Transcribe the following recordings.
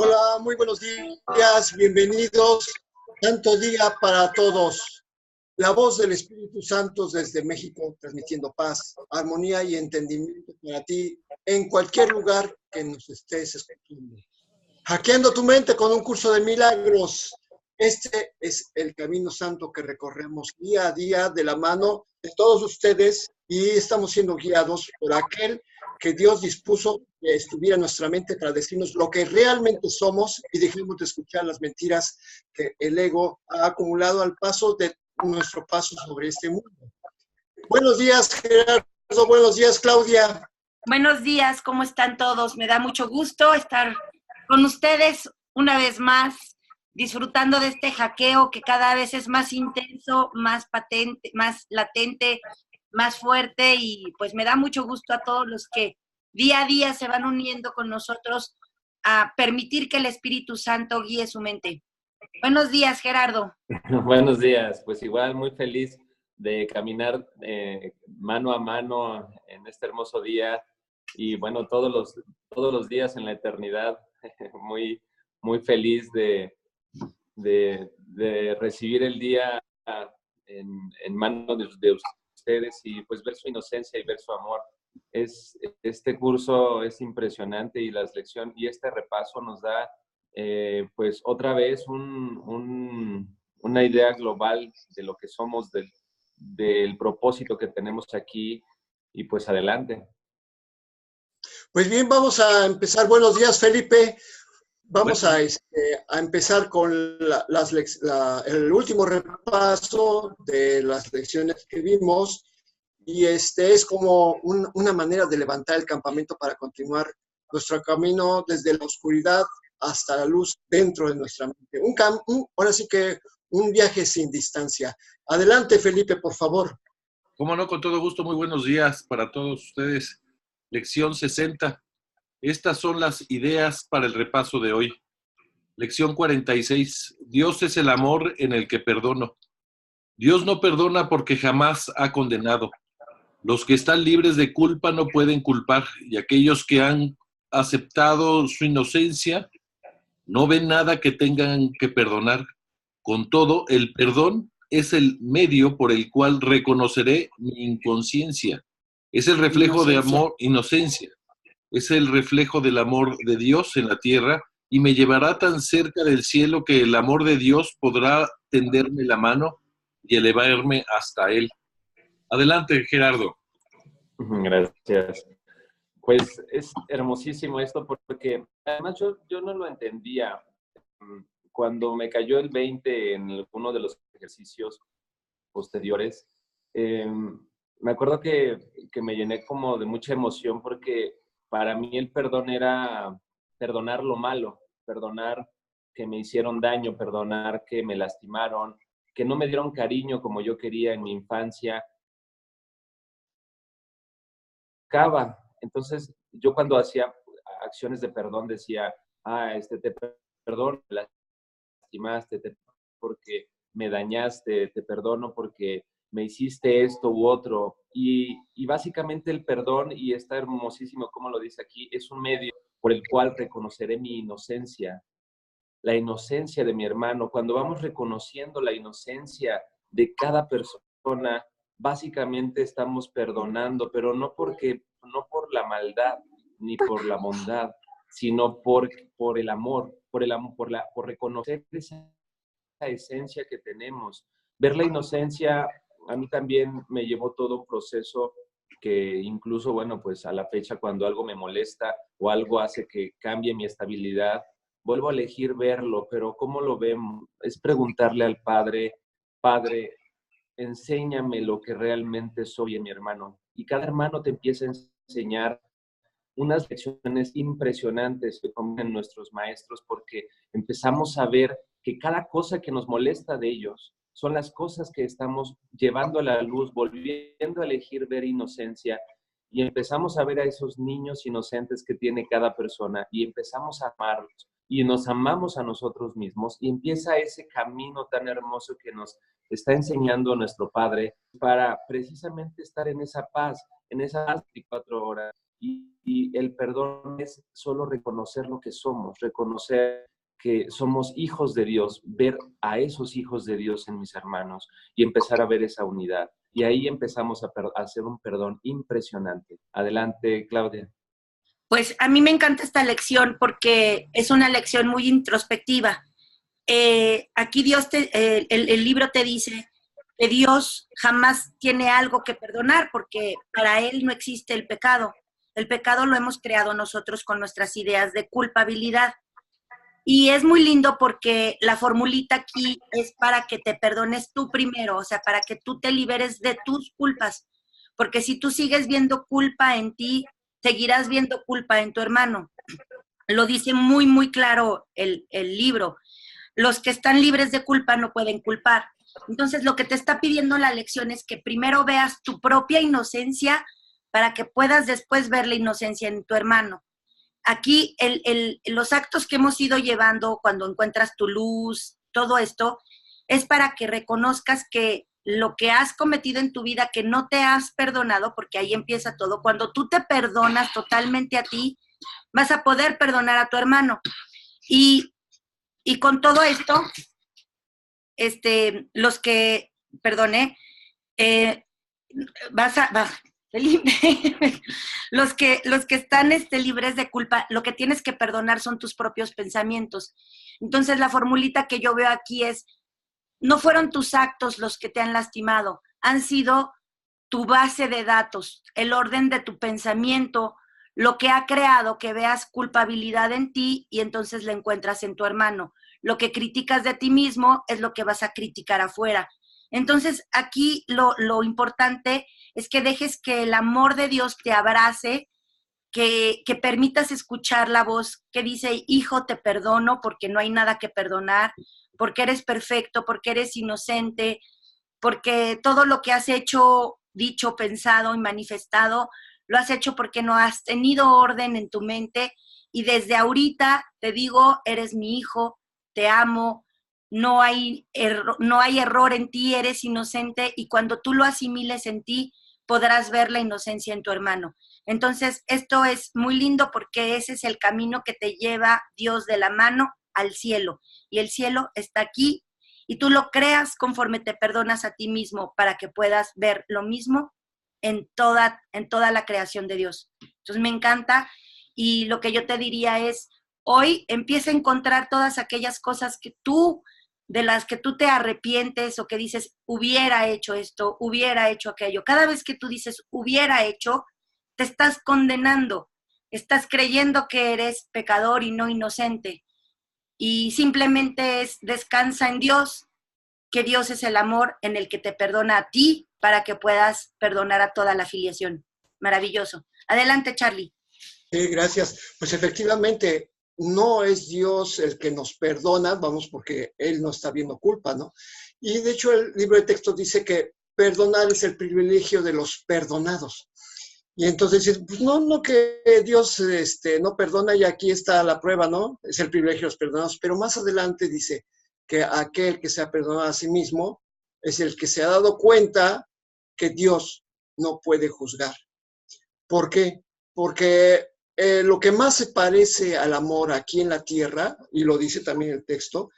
Hola, muy buenos días, bienvenidos. Santo día para todos. La voz del Espíritu Santo desde México, transmitiendo paz, armonía y entendimiento para ti en cualquier lugar que nos estés escuchando. Hackeando tu mente con un curso de milagros. Este es el camino santo que recorremos día a día de la mano de todos ustedes y estamos siendo guiados por aquel que Dios dispuso que estuviera en nuestra mente para decirnos lo que realmente somos y dejemos de escuchar las mentiras que el ego ha acumulado al paso de nuestro paso sobre este mundo. Buenos días, Gerardo. Buenos días, Claudia. Buenos días, ¿cómo están todos? Me da mucho gusto estar con ustedes una vez más, disfrutando de este hackeo que cada vez es más intenso, más patente, más latente, más fuerte, y pues me da mucho gusto a todos los que día a día se van uniendo con nosotros a permitir que el Espíritu Santo guíe su mente. Buenos días, Gerardo. Buenos días, pues igual muy feliz de caminar mano a mano en este hermoso día y bueno, todos los días en la eternidad, muy feliz de recibir el día en manos de ustedes y pues ver su inocencia y ver su amor. Este curso es impresionante y las lecciones y este repaso nos da pues otra vez una idea global de lo que somos, del propósito que tenemos aquí y pues adelante. Pues bien, vamos a empezar. Buenos días, Felipe. Vamos a empezar con el último repaso de las lecciones que vimos y es como una manera de levantar el campamento para continuar nuestro camino desde la oscuridad hasta la luz dentro de nuestra mente. Ahora sí que un viaje sin distancia. Adelante, Felipe, por favor. Cómo no, con todo gusto. Muy buenos días para todos ustedes. Lección 60. Estas son las ideas para el repaso de hoy. Lección 46. Dios es el amor en el que perdono. Dios no perdona porque jamás ha condenado. Los que están libres de culpa no pueden culpar, y aquellos que han aceptado su inocencia no ven nada que tengan que perdonar. Con todo, el perdón es el medio por el cual reconoceré mi inconsciencia. Es el reflejo de amor, inocencia. Es el reflejo del amor de Dios en la tierra y me llevará tan cerca del cielo que el amor de Dios podrá tenderme la mano y elevarme hasta Él. Adelante, Gerardo. Gracias. Pues es hermosísimo esto porque además yo no lo entendía. Cuando me cayó el 20 en uno de los ejercicios posteriores, me acuerdo que me llené como de mucha emoción porque para mí el perdón era perdonar lo malo, perdonar que me hicieron daño, perdonar que me lastimaron, que no me dieron cariño como yo quería en mi infancia. Entonces, yo cuando hacía acciones de perdón decía, te perdono, me lastimaste, te perdono porque me dañaste, te perdono porque me hiciste esto u otro. Y básicamente el perdón, y está hermosísimo como lo dice aquí, es un medio por el cual reconoceré mi inocencia, la inocencia de mi hermano. Cuando vamos reconociendo la inocencia de cada persona, básicamente estamos perdonando, pero no por la maldad ni por la bondad, sino por el amor, por reconocer esa esencia que tenemos. Ver la inocencia, a mí también me llevó todo un proceso que incluso, bueno, pues a la fecha cuando algo me molesta o algo hace que cambie mi estabilidad, vuelvo a elegir verlo, pero ¿cómo lo vemos? Es preguntarle al Padre, Padre, enséñame lo que realmente soy en mi hermano. Y cada hermano te empieza a enseñar unas lecciones impresionantes que toman nuestros maestros porque empezamos a ver que cada cosa que nos molesta de ellos son las cosas que estamos llevando a la luz, volviendo a elegir ver inocencia y empezamos a ver a esos niños inocentes que tiene cada persona y empezamos a amarlos y nos amamos a nosotros mismos y empieza ese camino tan hermoso que nos está enseñando nuestro Padre para precisamente estar en esa paz 24 horas. Y el perdón es solo reconocer lo que somos, reconocer que somos hijos de Dios, ver a esos hijos de Dios en mis hermanos y empezar a ver esa unidad. Y ahí empezamos a hacer un perdón impresionante. Adelante, Claudia. Pues a mí me encanta esta lección porque es una lección muy introspectiva. Aquí el libro te dice que Dios jamás tiene algo que perdonar porque para Él no existe el pecado. El pecado lo hemos creado nosotros con nuestras ideas de culpabilidad. Y es muy lindo porque la formulita aquí es para que te perdones tú primero, o sea, para que tú te liberes de tus culpas. Porque si tú sigues viendo culpa en ti, seguirás viendo culpa en tu hermano. Lo dice muy, muy claro el libro. Los que están libres de culpa no pueden culpar. Entonces, lo que te está pidiendo la lección es que primero veas tu propia inocencia para que puedas después ver la inocencia en tu hermano. Aquí los actos que hemos ido llevando cuando encuentras tu luz, todo esto, es para que reconozcas que lo que has cometido en tu vida, que no te has perdonado, porque ahí empieza todo, cuando tú te perdonas totalmente a ti, vas a poder perdonar a tu hermano. Y con todo esto, los que, perdone, Felipe, los que están libres de culpa, lo que tienes que perdonar son tus propios pensamientos. Entonces, la formulita que yo veo aquí es, no fueron tus actos los que te han lastimado, han sido tu base de datos, el orden de tu pensamiento, lo que ha creado que veas culpabilidad en ti y entonces la encuentras en tu hermano. Lo que criticas de ti mismo es lo que vas a criticar afuera. Entonces, aquí lo importante es que dejes que el amor de Dios te abrace, que permitas escuchar la voz que dice, hijo, te perdono porque no hay nada que perdonar, porque eres perfecto, porque eres inocente, porque todo lo que has hecho, dicho, pensado y manifestado, lo has hecho porque no has tenido orden en tu mente y desde ahorita te digo, eres mi hijo, te amo, no hay error en ti, eres inocente y cuando tú lo asimiles en ti, podrás ver la inocencia en tu hermano. Entonces, esto es muy lindo porque ese es el camino que te lleva Dios de la mano al cielo. Y el cielo está aquí y tú lo creas conforme te perdonas a ti mismo para que puedas ver lo mismo en toda la creación de Dios. Entonces, me encanta y lo que yo te diría es, hoy empieza a encontrar todas aquellas cosas de las que tú te arrepientes o que dices, hubiera hecho esto, hubiera hecho aquello. Cada vez que tú dices, hubiera hecho, te estás condenando, estás creyendo que eres pecador y no inocente. Y simplemente descansa en Dios, que Dios es el amor en el que te perdona a ti para que puedas perdonar a toda la filiación. Maravilloso. Adelante, Charlie. Sí, gracias. Pues efectivamente, no es Dios el que nos perdona, vamos, porque Él no está viendo culpa, ¿no? Y de hecho el libro de texto dice que perdonar es el privilegio de los perdonados. Y entonces, pues no que Dios no perdona y aquí está la prueba, ¿no? Es el privilegio de los perdonados. Pero más adelante dice que aquel que se ha perdonado a sí mismo es el que se ha dado cuenta que Dios no puede juzgar. ¿Por qué? Porque lo que más se parece al amor aquí en la tierra, y lo dice también el texto,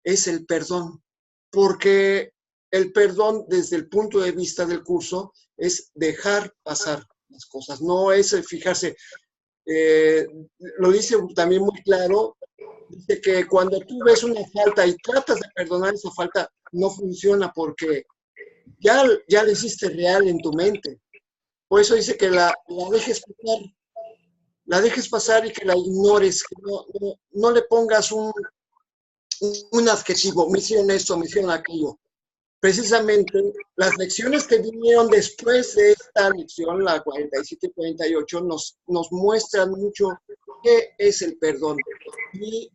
es el perdón. Porque el perdón, desde el punto de vista del curso, es dejar pasar las cosas. No es fijarse, lo dice también muy claro, dice que cuando tú ves una falta y tratas de perdonar esa falta, no funciona porque ya la hiciste real en tu mente. Por eso dice que la dejes pasar y que la ignores, que no le pongas un adjetivo, me hicieron esto, me hicieron aquello. Precisamente las lecciones que vinieron después de esta lección, la 47 y 48, nos muestran mucho qué es el perdón. Y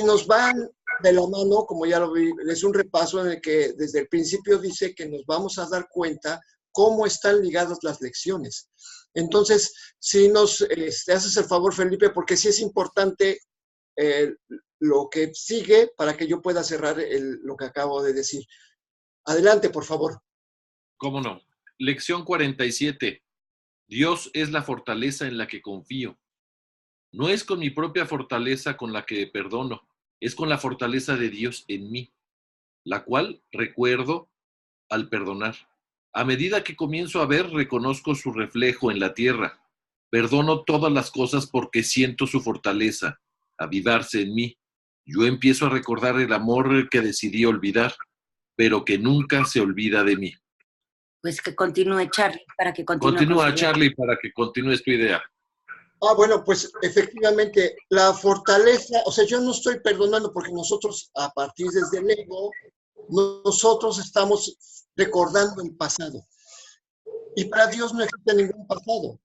nos van de la mano, como ya lo vi, es un repaso en el que desde el principio dice que nos vamos a dar cuenta cómo están ligadas las lecciones. Entonces, si nos haces el favor, Felipe, porque sí es importante lo que sigue para que yo pueda cerrar lo que acabo de decir. Adelante, por favor. ¿Cómo no? Lección 47. Dios es la fortaleza en la que confío. No es con mi propia fortaleza con la que perdono, es con la fortaleza de Dios en mí, la cual recuerdo al perdonar. A medida que comienzo a ver, reconozco su reflejo en la tierra. Perdono todas las cosas porque siento su fortaleza avivarse en mí. Yo empiezo a recordar el amor que decidí olvidar, pero que nunca se olvida de mí. Pues que continúe Charlie, para que continúe con su Continúa, idea. Charlie, para que continúes tu idea. Bueno, pues efectivamente, la fortaleza, o sea, yo no estoy perdonando porque nosotros, a partir desde el ego, nosotros estamos recordando el pasado. Y para Dios no existe ningún pasado.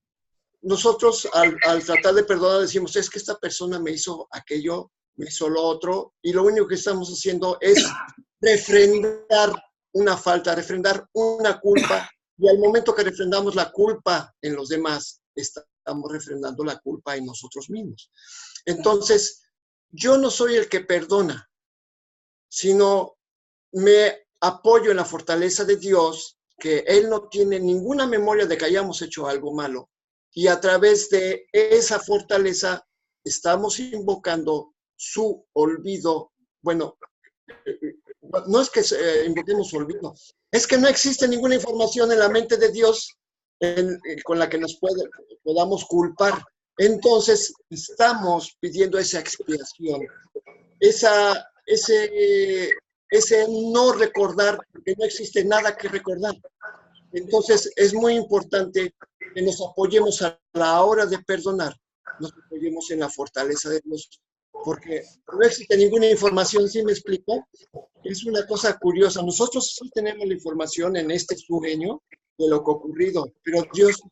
Nosotros al tratar de perdonar decimos, es que esta persona me hizo aquello, me hizo lo otro, y lo único que estamos haciendo es refrendar una falta, refrendar una culpa, y al momento que refrendamos la culpa en los demás, estamos refrendando la culpa en nosotros mismos. Entonces, yo no soy el que perdona, sino me apoyo en la fortaleza de Dios, que Él no tiene ninguna memoria de que hayamos hecho algo malo. Y a través de esa fortaleza estamos invocando su olvido. Bueno, no es que invoquemos su olvido, es que no existe ninguna información en la mente de Dios con la que nos podamos culpar. Entonces, estamos pidiendo esa expiación, ese no recordar, porque no existe nada que recordar. Entonces, es muy importante que nos apoyemos a la hora de perdonar, nos apoyemos en la fortaleza de Dios, porque no existe ninguna información, ¿sí me explico? Es una cosa curiosa. Nosotros sí tenemos la información en este sueño de lo que ha ocurrido, pero Dios,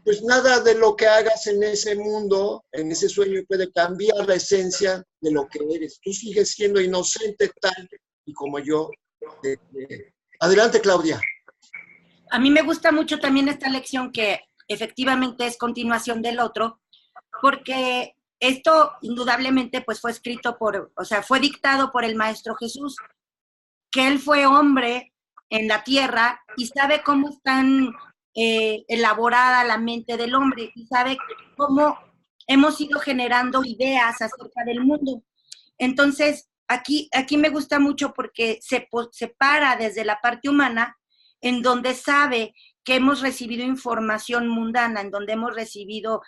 pues nada de lo que hagas en ese mundo, en ese sueño, puede cambiar la esencia de lo que eres. Tú sigues siendo inocente tal y como yo. Adelante, Claudia. A mí me gusta mucho también esta lección que efectivamente es continuación del otro, porque esto indudablemente pues fue escrito fue dictado por el Maestro Jesús, que él fue hombre en la tierra y sabe cómo es tan elaborada la mente del hombre y sabe cómo hemos ido generando ideas acerca del mundo. Entonces, aquí me gusta mucho porque se para desde la parte humana, en donde sabe que hemos recibido información mundana, en donde hemos recibido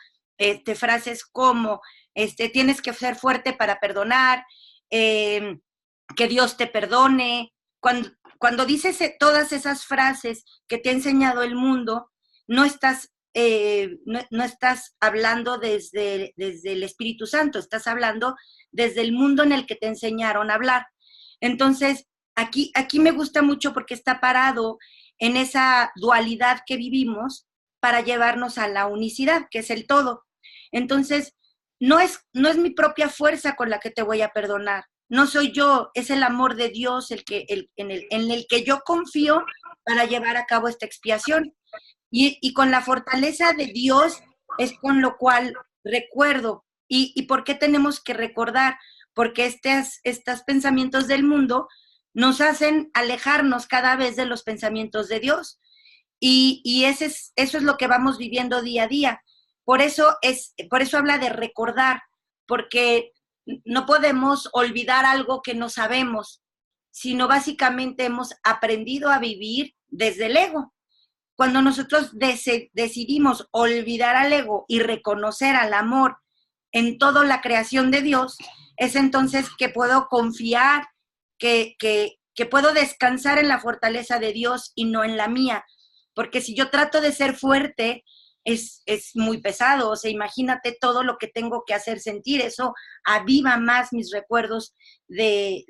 frases como, tienes que ser fuerte para perdonar, que Dios te perdone. Cuando dices todas esas frases que te ha enseñado el mundo, no estás hablando desde el Espíritu Santo, estás hablando desde el mundo en el que te enseñaron a hablar. Entonces, aquí me gusta mucho porque está parado en esa dualidad que vivimos para llevarnos a la unicidad, que es el todo. Entonces, no es mi propia fuerza con la que te voy a perdonar, no soy yo, es el amor de Dios en el que yo confío para llevar a cabo esta expiación. Y con la fortaleza de Dios es con lo cual recuerdo. ¿Y por qué tenemos que recordar? Porque estos pensamientos del mundo nos hacen alejarnos cada vez de los pensamientos de Dios. Y eso es lo que vamos viviendo día a día. Por eso habla de recordar, porque no podemos olvidar algo que no sabemos, sino básicamente hemos aprendido a vivir desde el ego. Cuando nosotros decidimos olvidar al ego y reconocer al amor en toda la creación de Dios, es entonces que puedo confiar, que puedo descansar en la fortaleza de Dios y no en la mía. Porque si yo trato de ser fuerte, es muy pesado. O sea, imagínate todo lo que tengo que hacer sentir. Eso aviva más mis recuerdos de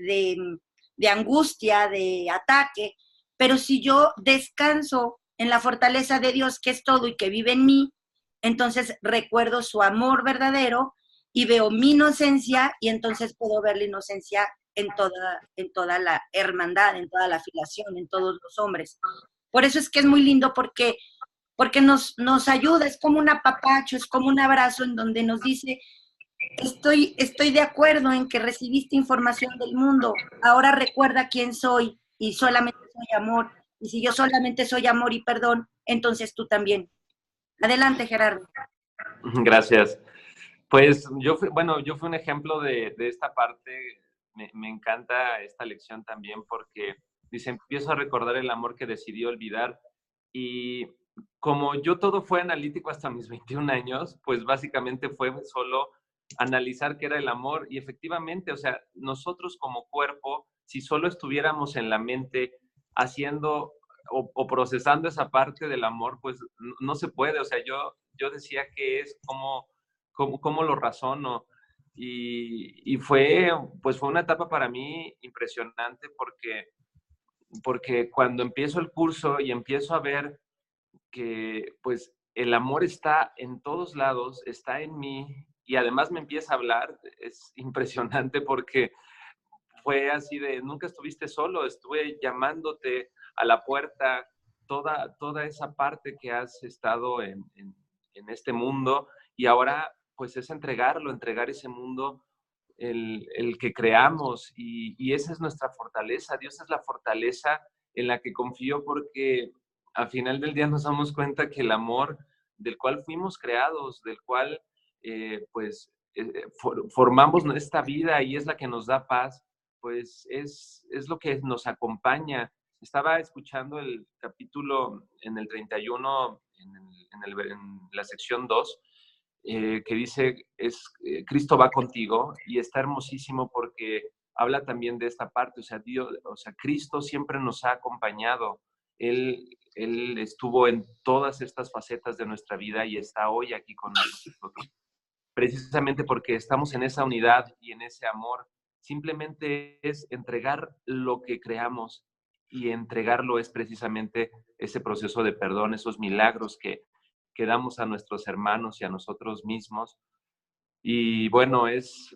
angustia, de ataque. Pero si yo descanso en la fortaleza de Dios, que es todo y que vive en mí, entonces recuerdo su amor verdadero y veo mi inocencia, y entonces puedo ver la inocencia en toda la hermandad, en toda la filiación, en todos los hombres. Por eso es que es muy lindo, porque nos ayuda, es como un apapacho, es como un abrazo en donde nos dice, estoy de acuerdo en que recibiste información del mundo, ahora recuerda quién soy y solamente soy amor. Y si yo solamente soy amor y perdón, entonces tú también. Adelante, Gerardo. Gracias. Pues yo fui un ejemplo de esta parte. Me encanta esta lección también porque dice, empiezo a recordar el amor que decidí olvidar. Y como yo todo fue analítico hasta mis 21 años, pues básicamente fue solo analizar qué era el amor. Y efectivamente, o sea, nosotros como cuerpo, si solo estuviéramos en la mente haciendo o procesando esa parte del amor, pues no se puede. O sea, yo decía que es cómo lo razono. Y fue una etapa para mí impresionante porque cuando empiezo el curso y empiezo a ver que pues el amor está en todos lados, está en mí y además me empieza a hablar, es impresionante porque fue así de, nunca estuviste solo, estuve llamándote a la puerta, toda esa parte que has estado en este mundo y ahora pues es entregar ese mundo, el que creamos y esa es nuestra fortaleza. Dios es la fortaleza en la que confío porque al final del día nos damos cuenta que el amor del cual fuimos creados, del cual formamos esta vida y es la que nos da paz, pues es lo que nos acompaña. Estaba escuchando el capítulo en el 31, en la sección 2, que dice, Cristo va contigo, y está hermosísimo porque habla también de esta parte, o sea, Cristo siempre nos ha acompañado. Él estuvo en todas estas facetas de nuestra vida y está hoy aquí con nosotros, precisamente porque estamos en esa unidad y en ese amor. Simplemente es entregar lo que creamos y entregarlo es precisamente ese proceso de perdón, esos milagros que damos a nuestros hermanos y a nosotros mismos. Y bueno,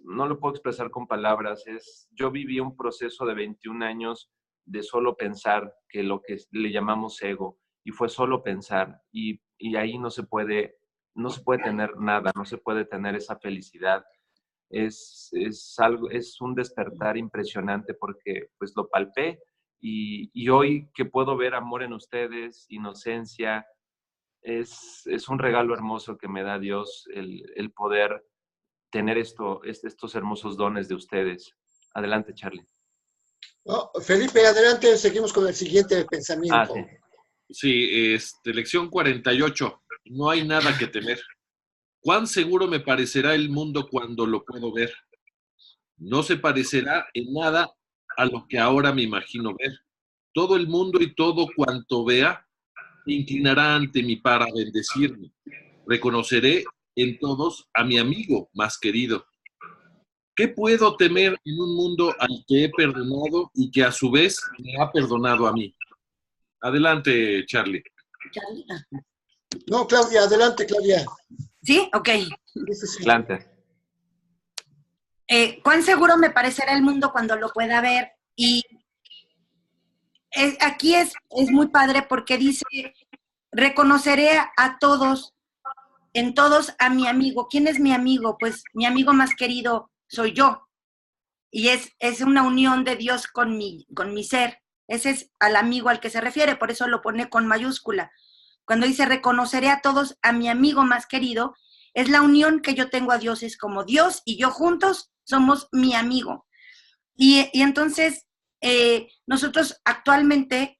no lo puedo expresar con palabras, yo viví un proceso de 21 años de solo pensar, que lo que le llamamos ego, y fue solo pensar, y ahí no se puede tener nada, no se puede tener esa felicidad. Es un despertar impresionante porque pues lo palpé, y hoy que puedo ver amor en ustedes, inocencia, es un regalo hermoso que me da Dios el poder tener estos hermosos dones de ustedes. Adelante, Charlie. No, Felipe, adelante, seguimos con el siguiente pensamiento. Sí, lección 48. No hay nada que temer. ¿Cuán seguro me parecerá el mundo cuando lo puedo ver? No se parecerá en nada a lo que ahora me imagino ver. Todo el mundo y todo cuanto vea se inclinará ante mí para bendecirme. Reconoceré en todos a mi amigo más querido. ¿Qué puedo temer en un mundo al que he perdonado y que a su vez me ha perdonado a mí? Adelante, Charlie. No, Claudia, adelante, Claudia. ¿Sí? Ok. Adelante. ¿Cuán seguro me parecerá el mundo cuando lo pueda ver? Y aquí es muy padre porque dice, reconoceré a todos, en todos a mi amigo. ¿Quién es mi amigo? Pues mi amigo más querido soy yo. Y es una unión de Dios con mi ser. Ese es al amigo al que se refiere, por eso lo pone con mayúscula. Cuando dice reconoceré a todos a mi amigo más querido, es la unión que yo tengo a Dios, es como Dios y yo juntos somos mi amigo. Y entonces nosotros actualmente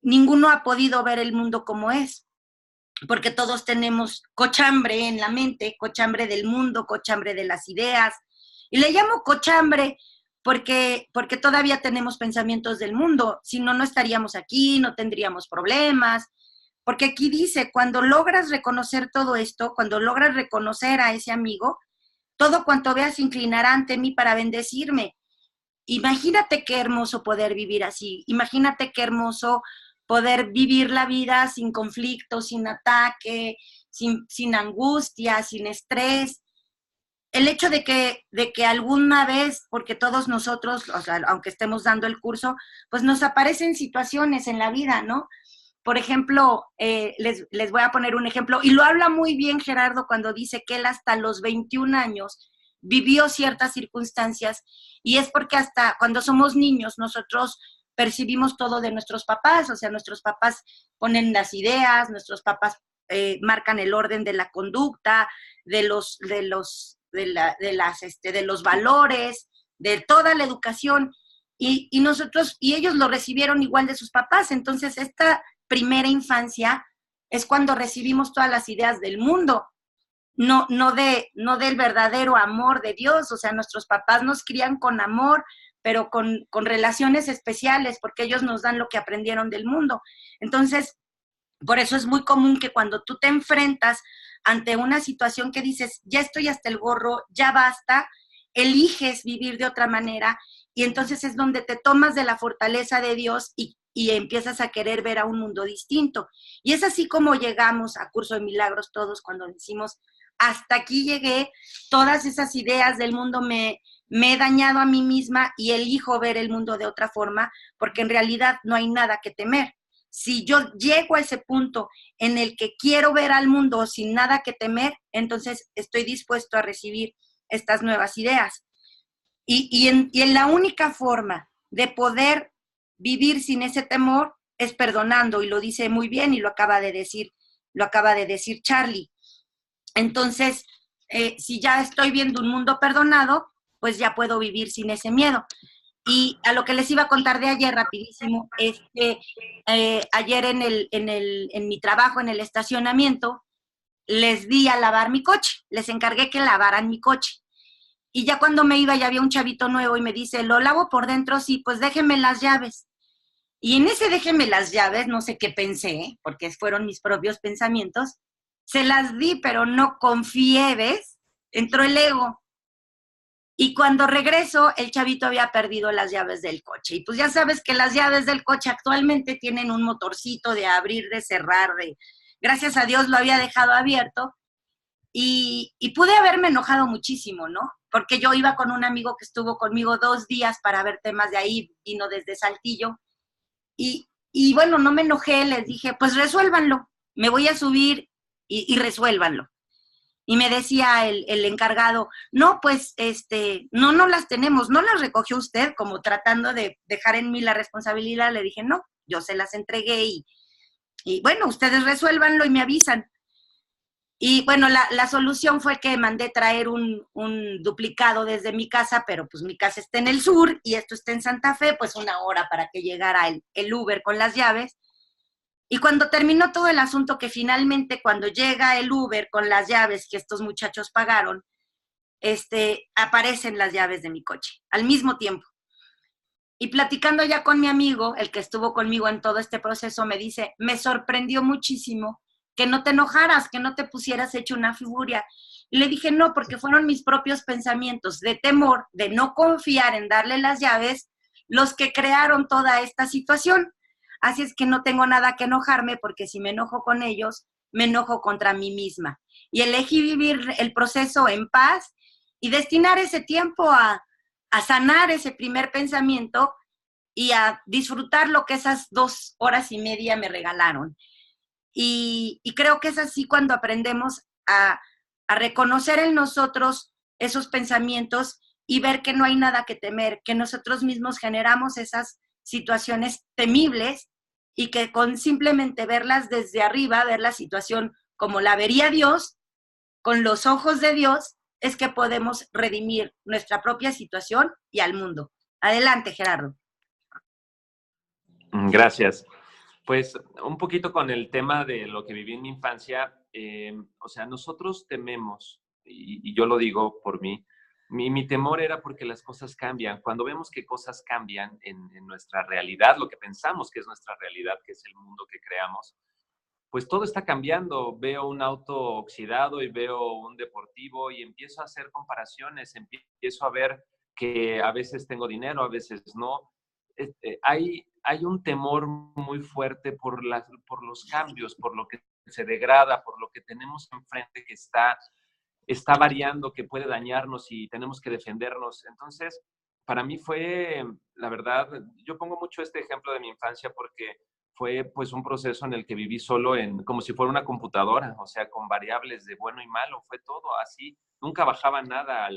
ninguno ha podido ver el mundo como es, porque todos tenemos cochambre en la mente, cochambre del mundo, cochambre de las ideas, y le llamo cochambre porque todavía tenemos pensamientos del mundo, si no, no estaríamos aquí, no tendríamos problemas, porque aquí dice, cuando logras reconocer todo esto, cuando logras reconocer a ese amigo, todo cuanto veas se inclinará ante mí para bendecirme. Imagínate qué hermoso poder vivir así, imagínate qué hermoso poder vivir la vida sin conflicto, sin ataque, sin angustia, sin estrés. El hecho de que alguna vez, porque todos nosotros, o sea, aunque estemos dando el curso, pues nos aparecen situaciones en la vida, ¿no? Por ejemplo, les voy a poner un ejemplo, y lo habla muy bien Gerardo cuando dice que él hasta los 21 años vivió ciertas circunstancias, y es porque hasta cuando somos niños nosotros percibimos todo de nuestros papás, o sea, nuestros papás ponen las ideas, nuestros papás marcan el orden de la conducta, de los de los valores, de toda la educación, y ellos lo recibieron igual de sus papás. Entonces, esta primera infancia es cuando recibimos todas las ideas del mundo, no del verdadero amor de Dios. O sea, nuestros papás nos crían con amor, pero con relaciones especiales, porque ellos nos dan lo que aprendieron del mundo. Entonces, por eso es muy común que cuando tú te enfrentas ante una situación que dices, ya estoy hasta el gorro, ya basta, eliges vivir de otra manera, y entonces es donde te tomas de la fortaleza de Dios y empiezas a querer ver a un mundo distinto. Y es así como llegamos a Curso de Milagros todos, cuando decimos, hasta aquí llegué, todas esas ideas del mundo me he dañado a mí misma y elijo ver el mundo de otra forma, porque en realidad no hay nada que temer. Si yo llego a ese punto en el que quiero ver al mundo sin nada que temer, entonces estoy dispuesto a recibir estas nuevas ideas. Y en la única forma de poder vivir sin ese temor es perdonando, y lo dice muy bien y lo acaba de decir Charlie. Entonces, si ya estoy viendo un mundo perdonado, pues ya puedo vivir sin ese miedo. Y a lo que les iba a contar de ayer rapidísimo, es que ayer en mi trabajo, en el estacionamiento, les di a lavar mi coche, les encargué que lavaran mi coche. Y ya cuando me iba, ya había un chavito nuevo y me dice, ¿lo lavo por dentro? Sí, pues déjeme las llaves. Y en ese déjeme las llaves, no sé qué pensé, porque fueron mis propios pensamientos, se las di, pero no confié, ¿ves? Entró el ego. Y cuando regreso, el chavito había perdido las llaves del coche. Y pues ya sabes que las llaves del coche actualmente tienen un motorcito de abrir, de cerrar, gracias a Dios lo había dejado abierto. Y pude haberme enojado muchísimo, ¿no? Porque yo iba con un amigo que estuvo conmigo 2 días para ver temas de ahí, vino desde Saltillo. Y bueno, no me enojé, les dije, pues resuélvanlo, me voy a subir y resuélvanlo. Y me decía el encargado, no, pues, no las tenemos, ¿no las recogió usted? Como tratando de dejar en mí la responsabilidad. Le dije, no, yo se las entregué y bueno, ustedes resuélvanlo y me avisan. Y bueno, la solución fue que mandé traer un duplicado desde mi casa, pero pues mi casa está en el sur y esto está en Santa Fe, pues 1 hora para que llegara el Uber con las llaves. Y cuando terminó todo el asunto, que finalmente cuando llega el Uber con las llaves que estos muchachos pagaron, aparecen las llaves de mi coche al mismo tiempo. Y platicando ya con mi amigo, el que estuvo conmigo en todo este proceso, me dice, me sorprendió muchísimo que no te enojaras, que no te pusieras hecho una figuria. Y le dije, no, porque fueron mis propios pensamientos de temor, de no confiar en darle las llaves, los que crearon toda esta situación. Así es que no tengo nada que enojarme, porque si me enojo con ellos, me enojo contra mí misma. Y elegí vivir el proceso en paz y destinar ese tiempo a sanar ese primer pensamiento y a disfrutar lo que esas 2 horas y media me regalaron. Y creo que es así cuando aprendemos a reconocer en nosotros esos pensamientos y ver que no hay nada que temer, que nosotros mismos generamos esas situaciones temibles y que con simplemente verlas desde arriba, ver la situación como la vería Dios, con los ojos de Dios, es que podemos redimir nuestra propia situación y al mundo. Adelante, Gerardo. Gracias. Pues un poquito con el tema de lo que viví en mi infancia, o sea, nosotros tememos, y yo lo digo por mí, mi temor era porque las cosas cambian. Cuando vemos que cosas cambian en nuestra realidad, lo que pensamos que es nuestra realidad, que es el mundo que creamos, pues todo está cambiando. Veo un auto oxidado y veo un deportivo y empiezo a hacer comparaciones, empiezo a ver que a veces tengo dinero, a veces no. Hay un temor muy fuerte por los cambios, por lo que se degrada, por lo que tenemos enfrente que está variando, que puede dañarnos y tenemos que defendernos. Entonces, para mí fue, la verdad, yo pongo mucho este ejemplo de mi infancia porque fue pues un proceso en el que viví solo como si fuera una computadora, o sea, con variables de bueno y malo, fue todo así, nunca bajaba nada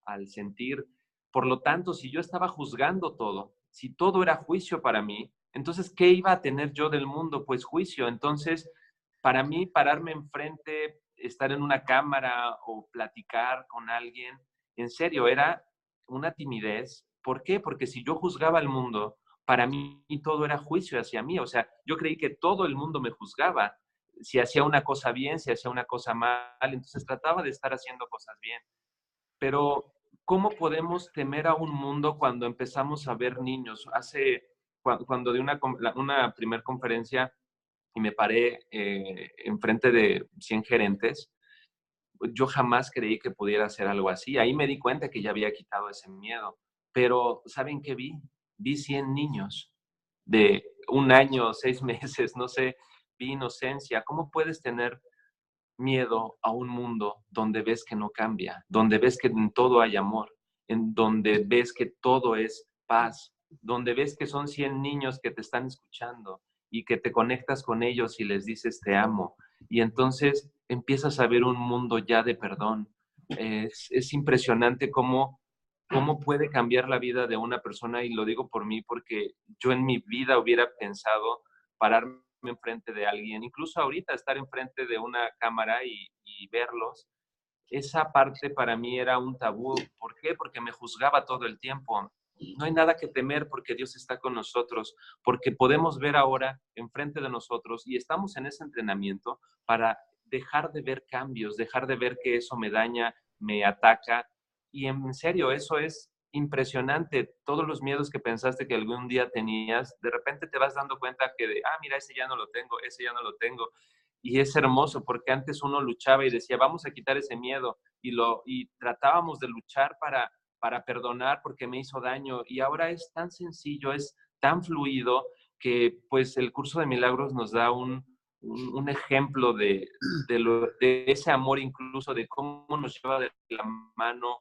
al sentir. Por lo tanto, si yo estaba juzgando todo, si todo era juicio para mí, entonces, ¿qué iba a tener yo del mundo? Pues juicio. Entonces, para mí, pararme enfrente estar en una cámara o platicar con alguien. En serio, era una timidez. ¿Por qué? Porque si yo juzgaba al mundo, para mí todo era juicio hacia mí. O sea, yo creí que todo el mundo me juzgaba. Si hacía una cosa bien, si hacía una cosa mal, entonces trataba de estar haciendo cosas bien. Pero, ¿cómo podemos temer a un mundo cuando empezamos a ver niños? Cuando di una primer conferencia y me paré enfrente de 100 gerentes, yo jamás creí que pudiera hacer algo así. Ahí me di cuenta que ya había quitado ese miedo. Pero, ¿saben qué vi? Vi 100 niños de 1 año, 6 meses, no sé, vi inocencia. ¿Cómo puedes tener miedo a un mundo donde ves que no cambia, donde ves que en todo hay amor, en donde ves que todo es paz, donde ves que son 100 niños que te están escuchando y que te conectas con ellos y les dices te amo? Y entonces empiezas a ver un mundo ya de perdón. Es impresionante cómo puede cambiar la vida de una persona, y lo digo por mí porque yo en mi vida hubiera pensado pararme enfrente de alguien, incluso ahorita estar enfrente de una cámara y verlos. Esa parte para mí era un tabú. ¿Por qué? Porque me juzgaba todo el tiempo. No hay nada que temer porque Dios está con nosotros, porque podemos ver ahora enfrente de nosotros y estamos en ese entrenamiento para dejar de ver cambios, dejar de ver que eso me daña, me ataca. Y en serio, eso es impresionante. Todos los miedos que pensaste que algún día tenías, de repente te vas dando cuenta que mira, ese ya no lo tengo, ese ya no lo tengo. Y es hermoso porque antes uno luchaba y decía, vamos a quitar ese miedo. Y tratábamos de luchar para perdonar porque me hizo daño. Y ahora es tan sencillo, es tan fluido que pues el curso de milagros nos da un ejemplo de ese amor, incluso de cómo nos lleva de la mano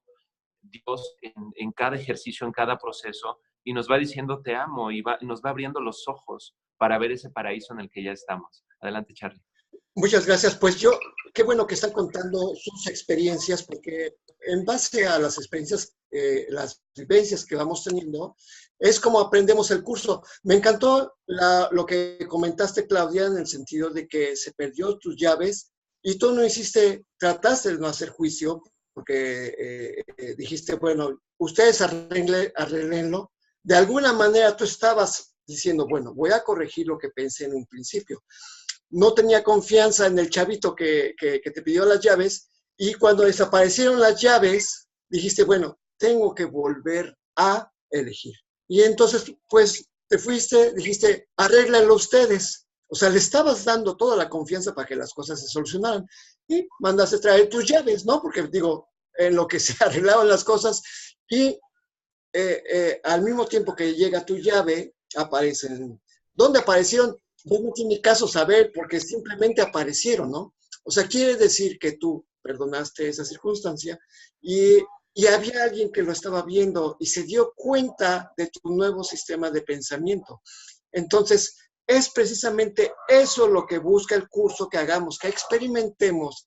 Dios en cada ejercicio, en cada proceso, y nos va diciendo te amo, y nos va abriendo los ojos para ver ese paraíso en el que ya estamos. Adelante, Charlie. Muchas gracias. Pues qué bueno que están contando sus experiencias, porque en base a las experiencias, las vivencias que vamos teniendo, es como aprendemos el curso. Me encantó lo que comentaste, Claudia, en el sentido de que se perdió tus llaves y tú no trataste de no hacer juicio, porque dijiste, bueno, ustedes arreglenlo. De alguna manera tú estabas diciendo, bueno, voy a corregir lo que pensé en un principio. No tenía confianza en el chavito que te pidió las llaves, y cuando desaparecieron las llaves, dijiste, bueno, tengo que volver a elegir. Y entonces, pues, te fuiste, dijiste, arréglenlo ustedes. O sea, le estabas dando toda la confianza para que las cosas se solucionaran. Y mandaste traer tus llaves, ¿no? Porque, digo, en lo que se arreglaban las cosas, y al mismo tiempo que llega tu llave, aparecen. ¿Dónde aparecieron? Pues no tiene caso saber, porque simplemente aparecieron, ¿no? O sea, quiere decir que tú perdonaste esa circunstancia y había alguien que lo estaba viendo y se dio cuenta de tu nuevo sistema de pensamiento. Entonces, es precisamente eso lo que busca el curso, que hagamos, que experimentemos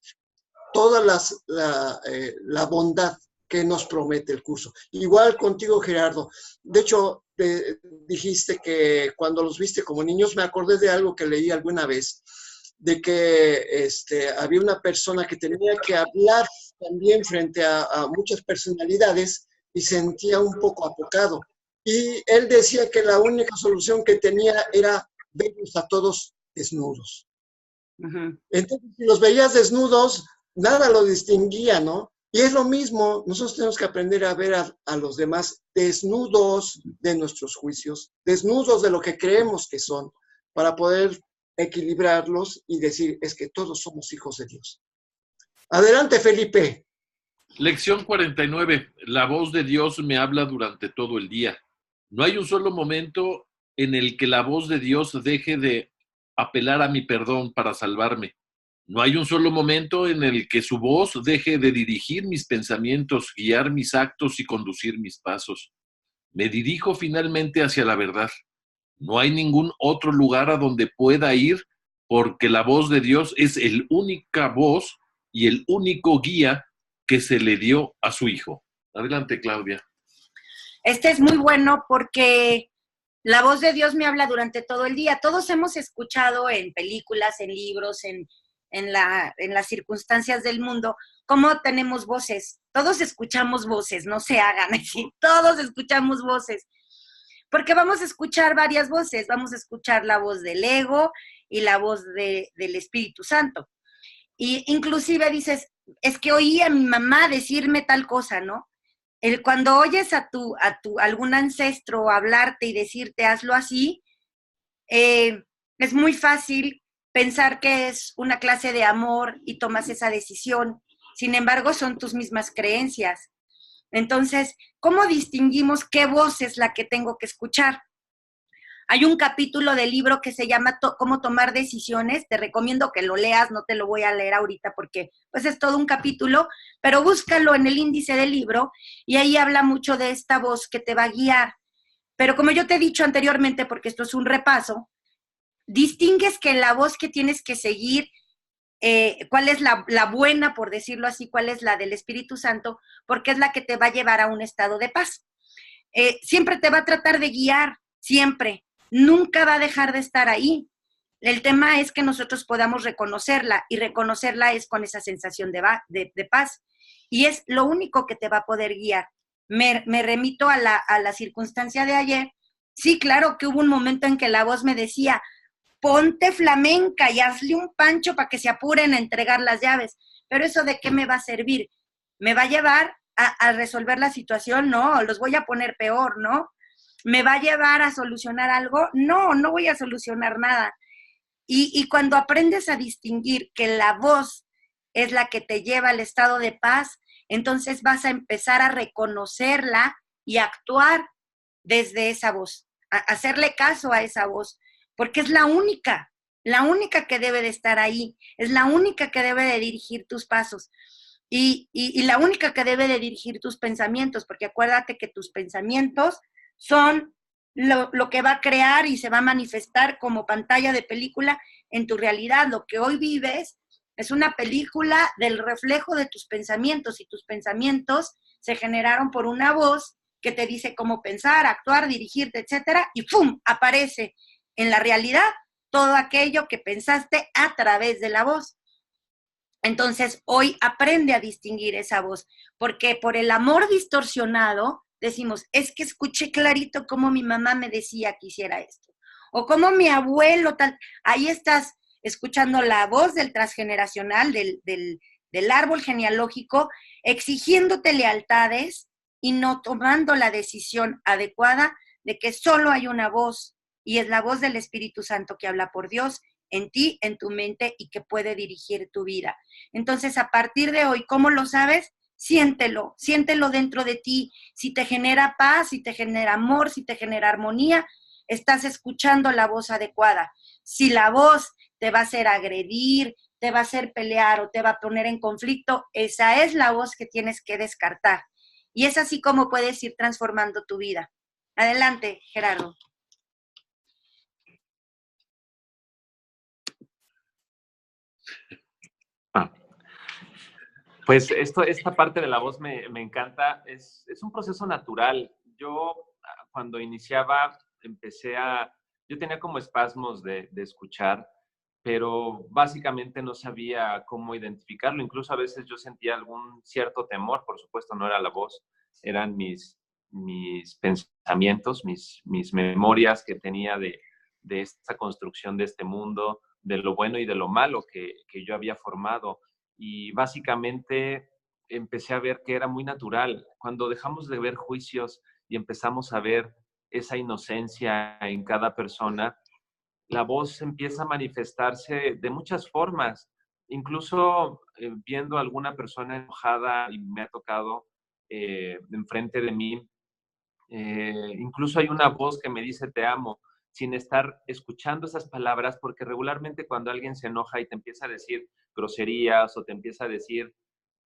toda la bondad que nos promete el curso. Igual contigo, Gerardo. De hecho, dijiste que cuando los viste como niños, me acordé de algo que leí alguna vez, de que había una persona que tenía que hablar también frente a muchas personalidades y sentía un poco apocado. Y él decía que la única solución que tenía era verlos a todos desnudos. Uh-huh. Entonces, si los veías desnudos, nada lo distinguía, ¿no? Y es lo mismo, nosotros tenemos que aprender a ver a los demás desnudos de nuestros juicios, desnudos de lo que creemos que son, para poder equilibrarlos y decir, es que todos somos hijos de Dios. Adelante, Felipe. Lección 49. La voz de Dios me habla durante todo el día. No hay un solo momento en el que la voz de Dios deje de apelar a mi perdón para salvarme. No hay un solo momento en el que su voz deje de dirigir mis pensamientos, guiar mis actos y conducir mis pasos. Me dirijo finalmente hacia la verdad. No hay ningún otro lugar a donde pueda ir, porque la voz de Dios es la única voz y el único guía que se le dio a su Hijo. Adelante, Claudia. Este es muy bueno porque la voz de Dios me habla durante todo el día. Todos hemos escuchado en películas, en libros, en en las circunstancias del mundo, cómo tenemos voces. Todos escuchamos voces, no se hagan así, todos escuchamos voces. Porque vamos a escuchar varias voces, vamos a escuchar la voz del ego y la voz del Espíritu Santo. Y inclusive dices, es que oí a mi mamá decirme tal cosa, ¿no? Cuando oyes a algún ancestro hablarte y decirte hazlo así, es muy fácil pensar que es una clase de amor y tomas esa decisión. Sin embargo, son tus mismas creencias. Entonces, ¿cómo distinguimos qué voz es la que tengo que escuchar? Hay un capítulo del libro que se llama Cómo tomar decisiones. Te recomiendo que lo leas, no te lo voy a leer ahorita porque pues es todo un capítulo, pero búscalo en el índice del libro y ahí habla mucho de esta voz que te va a guiar. Pero como yo te he dicho anteriormente, porque esto es un repaso, distingues que la voz que tienes que seguir, cuál es la buena, por decirlo así, cuál es la del Espíritu Santo, porque es la que te va a llevar a un estado de paz. Siempre te va a tratar de guiar, siempre. Nunca va a dejar de estar ahí. El tema es que nosotros podamos reconocerla, y reconocerla es con esa sensación de paz. Y es lo único que te va a poder guiar. Me remito a la circunstancia de ayer. Sí, claro que hubo un momento en que la voz me decía, ponte flamenca y hazle un pancho para que se apuren a entregar las llaves. Pero eso ¿de qué me va a servir? ¿Me va a llevar a resolver la situación? No, los voy a poner peor, ¿no? ¿Me va a llevar a solucionar algo? No, no voy a solucionar nada. Y cuando aprendes a distinguir que la voz es la que te lleva al estado de paz, entonces vas a empezar a reconocerla y a actuar desde esa voz, a hacerle caso a esa voz, porque es la única que debe de estar ahí, es la única que debe de dirigir tus pasos y la única que debe de dirigir tus pensamientos, porque acuérdate que tus pensamientos son lo que va a crear y se va a manifestar como pantalla de película en tu realidad. Lo que hoy vives es una película del reflejo de tus pensamientos, y tus pensamientos se generaron por una voz que te dice cómo pensar, actuar, dirigirte, etcétera, y ¡pum!, aparece en la realidad todo aquello que pensaste a través de la voz. Entonces, hoy aprende a distinguir esa voz, porque por el amor distorsionado decimos, es que escuché clarito cómo mi mamá me decía que hiciera esto, o cómo mi abuelo, tal. Ahí estás escuchando la voz del transgeneracional, del árbol genealógico, exigiéndote lealtades y no tomando la decisión adecuada de que solo hay una voz, y es la voz del Espíritu Santo que habla por Dios en ti, en tu mente, y que puede dirigir tu vida. Entonces, a partir de hoy, ¿cómo lo sabes? Siéntelo dentro de ti. Si te genera paz, si te genera amor, si te genera armonía, estás escuchando la voz adecuada. Si la voz te va a hacer agredir, te va a hacer pelear o te va a poner en conflicto, esa es la voz que tienes que descartar. Y es así como puedes ir transformando tu vida. Adelante, Gerardo. Pues esta parte de la voz me encanta. Es un proceso natural. Yo cuando iniciaba yo tenía como espasmos de escuchar, pero básicamente no sabía cómo identificarlo. Incluso a veces yo sentía algún cierto temor. Por supuesto no era la voz, eran mis pensamientos, mis memorias que tenía de esta construcción de este mundo, de lo bueno y de lo malo que yo había formado. Y básicamente empecé a ver que era muy natural. Cuando dejamos de ver juicios y empezamos a ver esa inocencia en cada persona, la voz empieza a manifestarse de muchas formas. Incluso viendo a alguna persona enojada, y me ha tocado enfrente de mí, incluso hay una voz que me dice te amo, sin estar escuchando esas palabras, porque regularmente cuando alguien se enoja y te empieza a decir groserías o te empieza a decir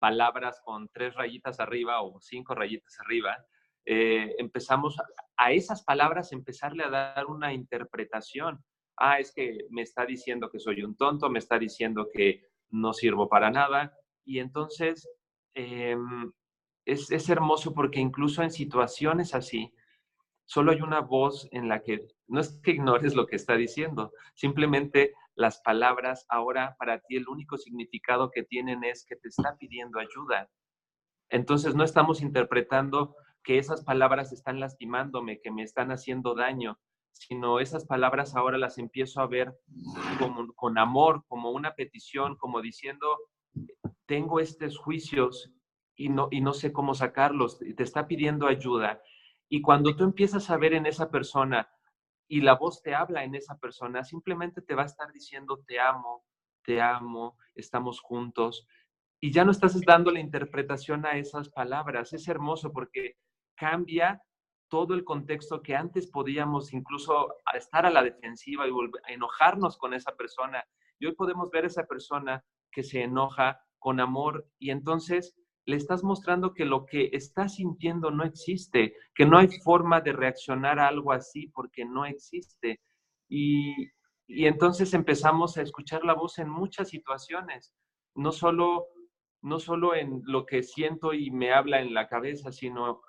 palabras con 3 rayitas arriba o 5 rayitas arriba, empezamos a esas palabras empezarle a dar una interpretación. Ah, es que me está diciendo que soy un tonto, me está diciendo que no sirvo para nada. Y entonces es hermoso porque incluso en situaciones así, solo hay una voz en la que no es que ignores lo que está diciendo, simplemente las palabras ahora para ti el único significado que tienen es que te está pidiendo ayuda. Entonces no estamos interpretando que esas palabras están lastimándome, que me están haciendo daño, sino esas palabras ahora las empiezo a ver con amor, como una petición, como diciendo, tengo estos juicios y no sé cómo sacarlos, te está pidiendo ayuda. Y cuando tú empiezas a ver en esa persona y la voz te habla en esa persona, simplemente te va a estar diciendo, te amo, estamos juntos. Y ya no estás dando la interpretación a esas palabras. Es hermoso porque cambia todo el contexto que antes podíamos incluso estar a la defensiva y enojarnos con esa persona. Y hoy podemos ver a esa persona que se enoja con amor y entonces le estás mostrando que lo que está sintiendo no existe, que no hay forma de reaccionar a algo así porque no existe. Y entonces empezamos a escuchar la voz en muchas situaciones, no solo en lo que siento y me habla en la cabeza, sino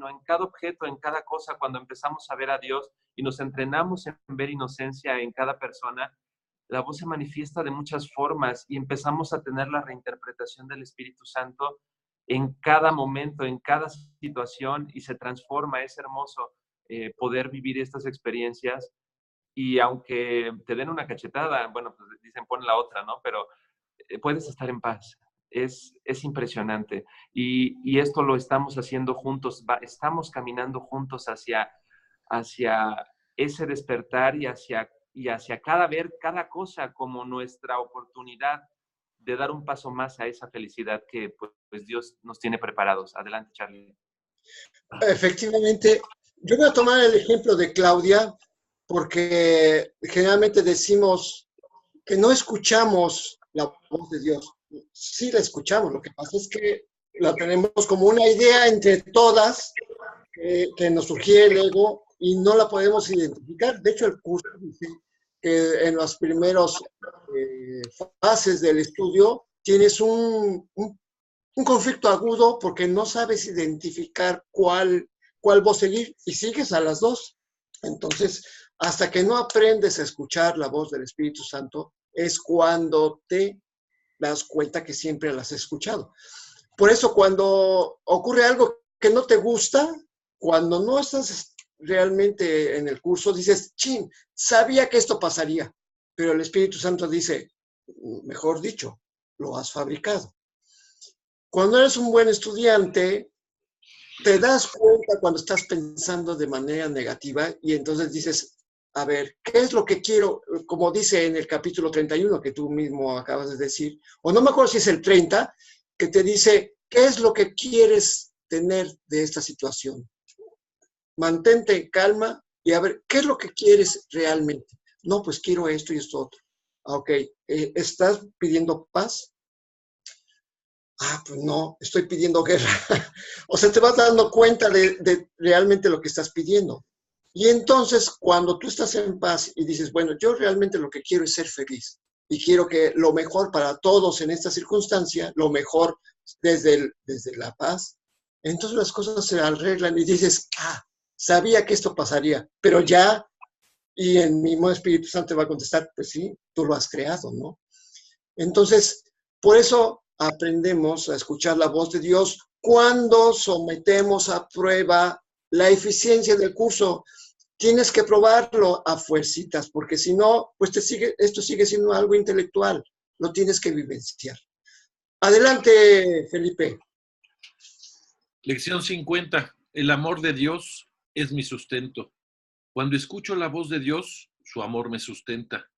en cada objeto, en cada cosa. Cuando empezamos a ver a Dios y nos entrenamos en ver inocencia en cada persona, la voz se manifiesta de muchas formas y empezamos a tener la reinterpretación del Espíritu Santo en cada momento, en cada situación y se transforma. Es hermoso poder vivir estas experiencias y aunque te den una cachetada, bueno, pues dicen pon la otra, ¿no? Pero puedes estar en paz. Es impresionante. Y esto lo estamos haciendo juntos, estamos caminando juntos hacia ese despertar y hacia ver cada cosa como nuestra oportunidad de dar un paso más a esa felicidad que pues Dios nos tiene preparados. Adelante, Charlie. Efectivamente, yo voy a tomar el ejemplo de Claudia porque generalmente decimos que no escuchamos la voz de Dios. Sí la escuchamos, lo que pasa es que la tenemos como una idea entre todas que nos sugiere el ego y no la podemos identificar. De hecho, el curso dice que en las primeras fases del estudio tienes un conflicto agudo porque no sabes identificar cuál voz seguir y sigues a las dos. Entonces, hasta que no aprendes a escuchar la voz del Espíritu Santo, es cuando te das cuenta que siempre las has escuchado. Por eso, cuando ocurre algo que no te gusta, cuando no estás realmente en el curso, dices, chin, sabía que esto pasaría, pero el Espíritu Santo dice, mejor dicho, lo has fabricado. Cuando eres un buen estudiante, te das cuenta cuando estás pensando de manera negativa y entonces dices, a ver, ¿qué es lo que quiero? Como dice en el capítulo 31 que tú mismo acabas de decir, o no me acuerdo si es el 30, que te dice, ¿qué es lo que quieres tener de esta situación? Mantente en calma y a ver, ¿qué es lo que quieres realmente? No, pues quiero esto y esto otro. Ok, ¿estás pidiendo paz? Ah, pues no, estoy pidiendo guerra. O sea, te vas dando cuenta de realmente lo que estás pidiendo. Y entonces, cuando tú estás en paz y dices, bueno, yo realmente lo que quiero es ser feliz y quiero que lo mejor para todos en esta circunstancia, lo mejor desde la paz, entonces las cosas se arreglan y dices, sabía que esto pasaría, pero ya, y el mismo Espíritu Santo va a contestar, pues sí, tú lo has creado, ¿no? Entonces, por eso aprendemos a escuchar la voz de Dios cuando sometemos a prueba la eficiencia del curso. Tienes que probarlo a fuercitas, porque si no, pues esto sigue siendo algo intelectual, lo tienes que vivenciar. Adelante, Felipe. Lección 50. El amor de Dios es mi sustento. Cuando escucho la voz de Dios, su amor me sustenta.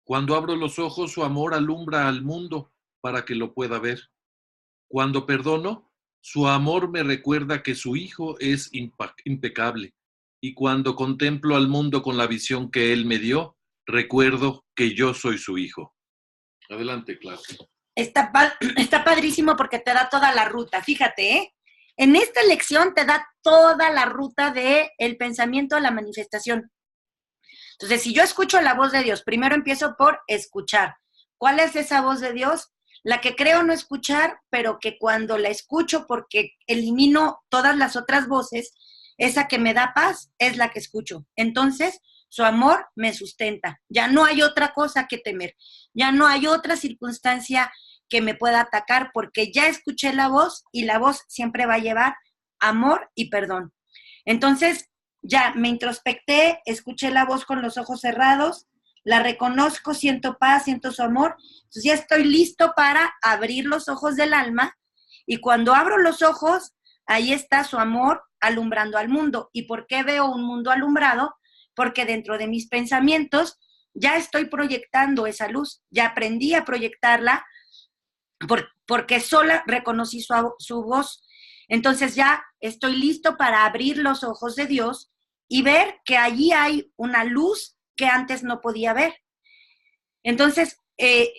Cuando abro los ojos, su amor alumbra al mundo para que lo pueda ver. Cuando perdono, su amor me recuerda que su Hijo es impecable. Y cuando contemplo al mundo con la visión que Él me dio, recuerdo que yo soy su Hijo. Adelante, Clara. Está padrísimo porque te da toda la ruta. Fíjate, ¿eh? En esta lección te da toda la ruta del pensamiento a la manifestación. Entonces, si yo escucho la voz de Dios, primero empiezo por escuchar. ¿Cuál es esa voz de Dios? La que creo no escuchar, pero que cuando la escucho porque elimino todas las otras voces, esa que me da paz es la que escucho. Entonces, Su amor me sustenta. Ya no hay otra cosa que temer. Ya no hay otra circunstancia que me pueda atacar porque ya escuché la voz y la voz siempre va a llevar amor y perdón. Entonces, ya me introspecté, escuché la voz con los ojos cerrados, la reconozco, siento paz, siento su amor. Entonces ya estoy listo para abrir los ojos del alma y cuando abro los ojos, ahí está su amor alumbrando al mundo. ¿Y por qué veo un mundo alumbrado? Porque dentro de mis pensamientos ya estoy proyectando esa luz, ya aprendí a proyectarla porque sola reconocí su voz. Entonces ya estoy listo para abrir los ojos de Dios y ver que allí hay una luz que antes no podía ver. Entonces,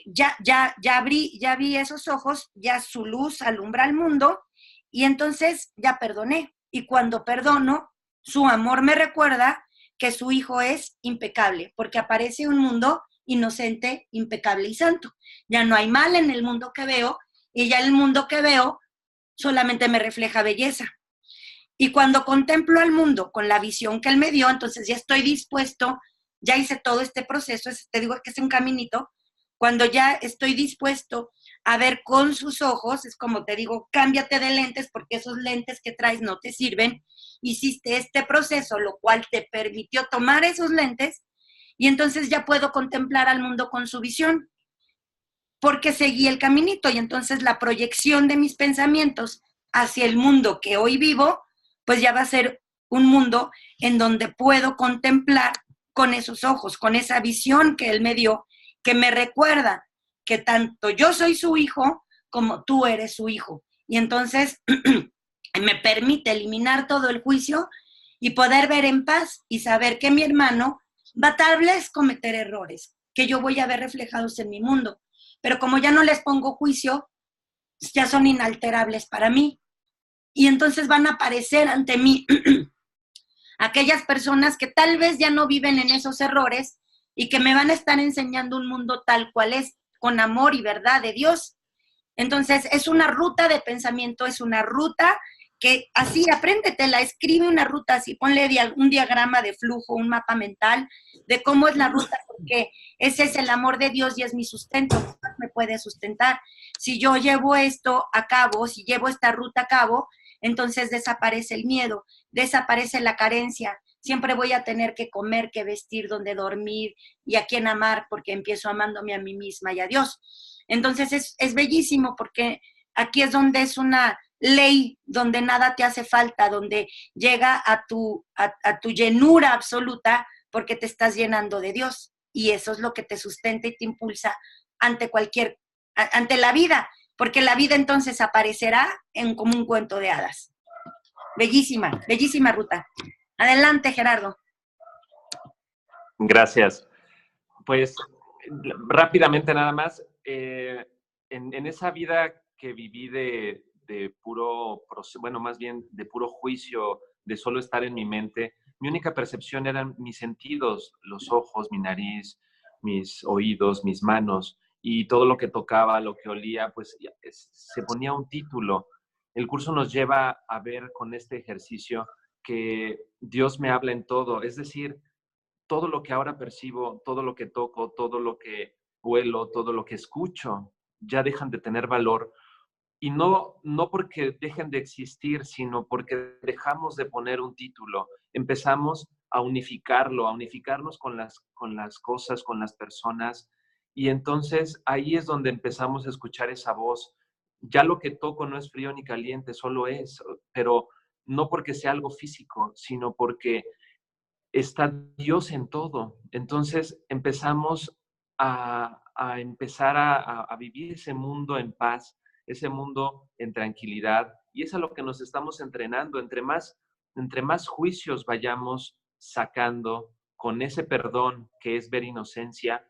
ya vi esos ojos, ya su luz alumbra al mundo y entonces ya perdoné. Y cuando perdono, su amor me recuerda que su hijo es impecable, porque aparece un mundo inocente, impecable y santo. Ya no hay mal en el mundo que veo y ya el mundo que veo solamente me refleja belleza. Y cuando contemplo al mundo con la visión que él me dio, entonces ya estoy dispuesto, ya hice todo este proceso, te digo que es un caminito, cuando ya estoy dispuesto a ver con sus ojos, es como te digo, cámbiate de lentes porque esos lentes que traes no te sirven, hiciste este proceso, lo cual te permitió tomar esos lentes y entonces ya puedo contemplar al mundo con su visión, porque seguí el caminito y entonces la proyección de mis pensamientos hacia el mundo que hoy vivo, pues ya va a ser un mundo en donde puedo contemplar con esos ojos, con esa visión que él me dio, que me recuerda que tanto yo soy su hijo como tú eres su hijo. Y entonces me permite eliminar todo el juicio y poder ver en paz y saber que mi hermano va a tal vez cometer errores, que yo voy a ver reflejados en mi mundo. Pero como ya no les pongo juicio, ya son inalterables para mí. Y entonces van a aparecer ante mí aquellas personas que tal vez ya no viven en esos errores y que me van a estar enseñando un mundo tal cual es, con amor y verdad de Dios. Entonces es una ruta de pensamiento, es una ruta que así, apréndetela, escribe una ruta así, ponle un diagrama de flujo, un mapa mental de cómo es la ruta, porque ese es el amor de Dios y es mi sustento, me puede sustentar. Si yo llevo esto a cabo, si llevo esta ruta a cabo, entonces desaparece el miedo, desaparece la carencia, siempre voy a tener que comer, que vestir, donde dormir y a quién amar, porque empiezo amándome a mí misma y a Dios. Entonces es bellísimo porque aquí es donde es una ley, donde nada te hace falta, donde llega a tu llenura absoluta porque te estás llenando de Dios. Y eso es lo que te sustenta y te impulsa ante la vida, porque la vida entonces aparecerá como un cuento de hadas. Bellísima, bellísima ruta. Adelante, Gerardo. Gracias. Pues rápidamente nada más, en esa vida que viví de puro, bueno, más bien de puro juicio, de solo estar en mi mente, mi única percepción eran mis sentidos, los ojos, mi nariz, mis oídos, mis manos, y todo lo que tocaba, lo que olía, pues se ponía un título. El curso nos lleva a ver con este ejercicio que Dios me habla en todo, es decir, todo lo que ahora percibo, todo lo que toco, todo lo que huelo, todo lo que escucho, ya dejan de tener valor. Y no porque dejen de existir, sino porque dejamos de poner un título. Empezamos a unificarlo, a unificarnos con las cosas, con las personas. Y entonces ahí es donde empezamos a escuchar esa voz. Ya lo que toco no es frío ni caliente, solo es, pero no porque sea algo físico, sino porque está Dios en todo. Entonces empezamos a empezar a vivir ese mundo en paz, ese mundo en tranquilidad. Y es a lo que nos estamos entrenando. Entre más juicios vayamos sacando con ese perdón que es ver inocencia,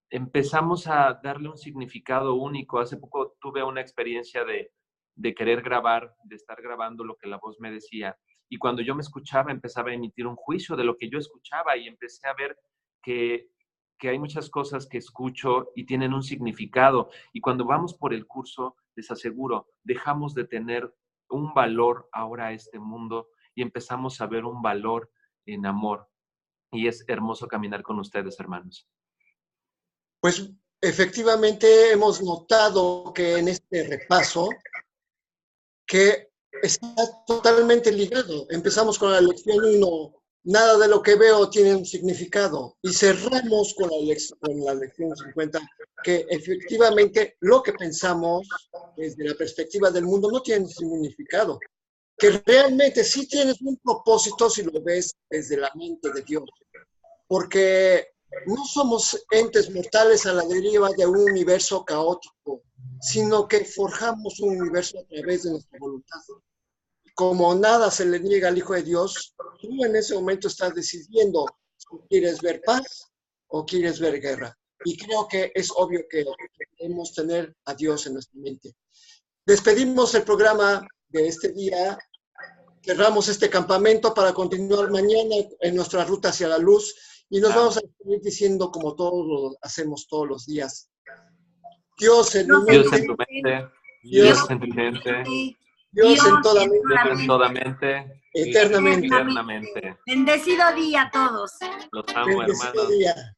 empezamos a darle un significado único. Hace poco tuve una experiencia de querer grabar, de estar grabando lo que la voz me decía. Y cuando yo me escuchaba, empezaba a emitir un juicio de lo que yo escuchaba y empecé a ver que hay muchas cosas que escucho y tienen un significado. Y cuando vamos por el curso, les aseguro, dejamos de tener un valor ahora a este mundo y empezamos a ver un valor en amor. y es hermoso caminar con ustedes, hermanos. Pues efectivamente hemos notado que en este repaso que está totalmente ligado. Empezamos con la lección 1, nada de lo que veo tiene un significado, y cerramos con la lección 50, que efectivamente lo que pensamos desde la perspectiva del mundo no tiene significado, que realmente sí tienes un propósito si lo ves desde la mente de Dios, porque no somos entes mortales a la deriva de un universo caótico, sino que forjamos un universo a través de nuestra voluntad. Como nada se le niega al Hijo de Dios, tú en ese momento estás decidiendo si quieres ver paz o quieres ver guerra. Y creo que es obvio que debemos tener a Dios en nuestra mente. Despedimos el programa de este día, cerramos este campamento para continuar mañana en nuestra ruta hacia la luz y nos vamos a seguir diciendo como todos lo hacemos todos los días. Dios en mi mente, Dios en tu mente, Dios en tu mente, Dios en toda mente, Dios en toda mente, eternamente. eternamente. Bendecido día a todos. Los amo, Bendecido hermanos. día.